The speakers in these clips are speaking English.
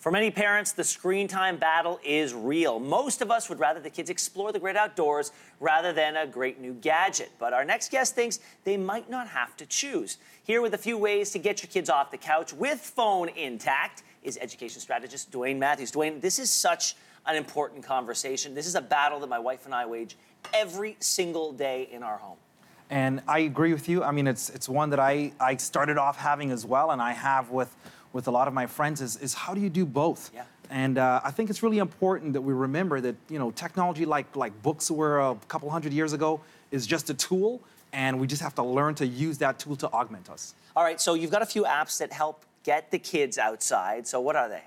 For many parents, the screen time battle is real. Most of us would rather the kids explore the great outdoors rather than a great new gadget. But our next guest thinks they might not have to choose. Here with a few ways to get your kids off the couch with phone intact is education strategist Dwayne Matthews. Dwayne, this is such an important conversation. This is a battle that my wife and I wage every single day in our home. And I agree with you. I mean, it's one that I started off having as well, and I have with a lot of my friends is how do you do both? Yeah. And I think it's really important that we remember that, you know, technology like books were a couple hundred years ago is just a tool, and we just have to learn to use that tool to augment us. All right, so you've got a few apps that help get the kids outside. So what are they?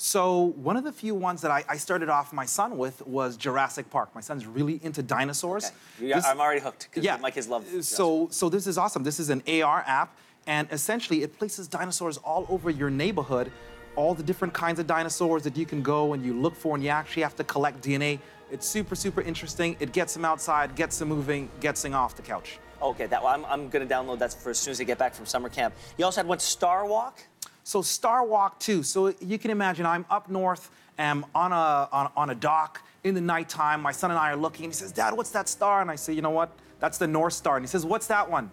So one of the few ones that I started off my son with was Jurassic Park. My son's really into dinosaurs. Okay. I'm already hooked because my kids love So this is awesome. This is an AR app, and essentially it places dinosaurs all over your neighborhood, all the different kinds of dinosaurs that you can go and you look for, and you actually have to collect DNA. It's super, super interesting. It gets them outside, gets them moving, gets them off the couch. Okay, I'm going to download that for as soon as I get back from summer camp. You also had one, Star Walk? So Star Walk too. So you can imagine I'm up north on a dock in the nighttime. My son and I are looking, and he says, "Dad, what's that star?" And I say, "You know what? That's the North Star." And he says, "What's that one?"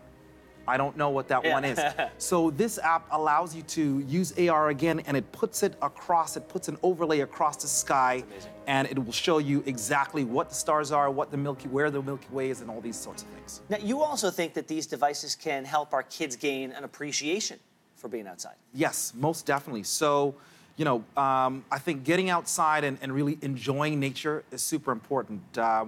I don't know what that one is. So this app allows you to use AR again, and it puts an overlay across the sky, and it will show you exactly what the stars are, where the Milky Way is, and all these sorts of things. Now, you also think that these devices can help our kids gain an appreciation for being outside? Yes, most definitely. So, you know, I think getting outside and really enjoying nature is super important.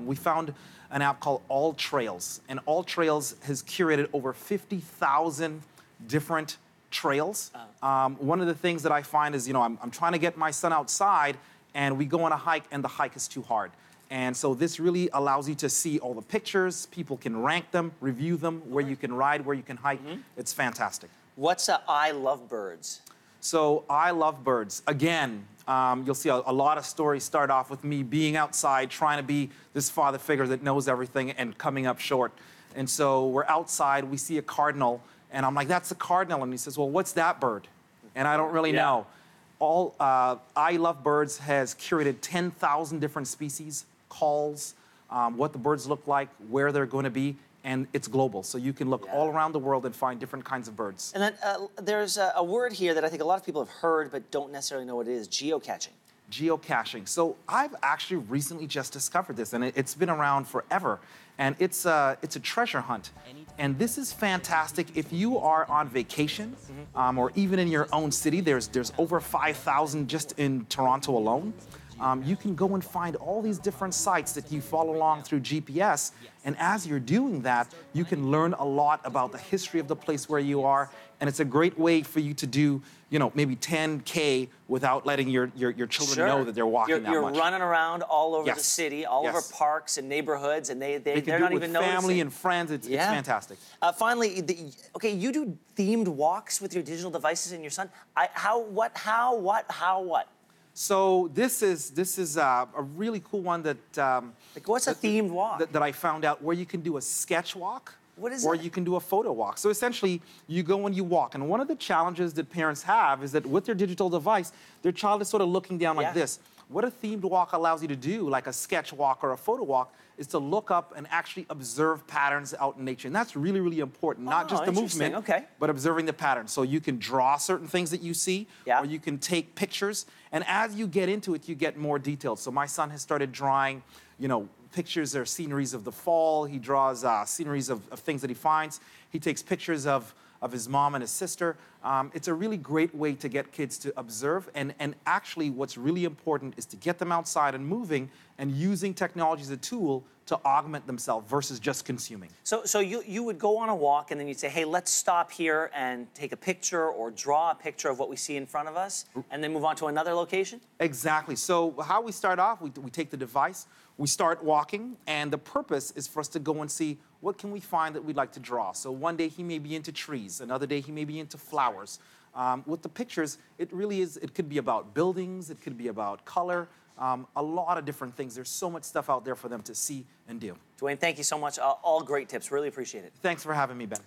We found an app called All Trails, and All Trails has curated over 50,000 different trails. One of the things that I find is, you know, I'm trying to get my son outside, and we go on a hike, and the hike is too hard. And so this really allows you to see all the pictures. People can rank them, review them, where you can ride, where you can hike. It's fantastic. What's I Love Birds? So I Love Birds. Again, you'll see a lot of stories start off with me being outside, trying to be this father figure that knows everything and coming up short. And so we're outside, we see a cardinal, and I'm like, "That's a cardinal." And he says, "Well, what's that bird?" And I don't really know. I Love Birds has curated 10,000 different species, calls, what the birds look like, where they're going to be. And it's global, so you can look all around the world and find different kinds of birds. And then there's a word here that I think a lot of people have heard but don't necessarily know what it is, geocaching. Geocaching. So I've actually recently just discovered this, and it's been around forever. And it's a treasure hunt. And this is fantastic if you are on vacation, or even in your own city. There's over 5,000 just in Toronto alone. You can go and find all these different sites that you follow along through GPS. And as you're doing that, you can learn a lot about the history of the place where you are. And it's a great way for you to do, you know, maybe 10K without letting your children know that they're walking that much. You're running around all over the city, all over parks and neighborhoods, and they're not even noticing. Family and friends, it's fantastic. Finally, you do themed walks with your digital devices and your son. How, what? So this is a really cool one that what's a themed walk that I found out, where you can do a sketch walk. What is or that? You can do a photo walk. So essentially, you go and you walk. And one of the challenges that parents have is that with their digital device, their child is sort of looking down like this. What a themed walk allows you to do, like a sketch walk or a photo walk, is to look up and actually observe patterns out in nature. And that's really, really important. Not just the movement, but observing the patterns. So you can draw certain things that you see, or you can take pictures. And as you get into it, you get more detailed. So my son has started drawing, you know, pictures or sceneries of the fall. He draws sceneries of things that he finds. He takes pictures of his mom and his sister. It's a really great way to get kids to observe. And actually, what's really important is to get them outside and moving and using technology as a tool to augment themselves versus just consuming. So you would go on a walk, and then you'd say, "Hey, let's stop here and take a picture or draw a picture of what we see in front of us," and then move on to another location? Exactly. So how we start off, we take the device, we start walking, and the purpose is for us to go and see what can we find that we'd like to draw. So one day he may be into trees, another day he may be into flowers. With the pictures, it could be about buildings, it could be about color, a lot of different things. There's so much stuff out there for them to see and do. Dwayne, thank you so much. All great tips. Really appreciate it. Thanks for having me, Ben.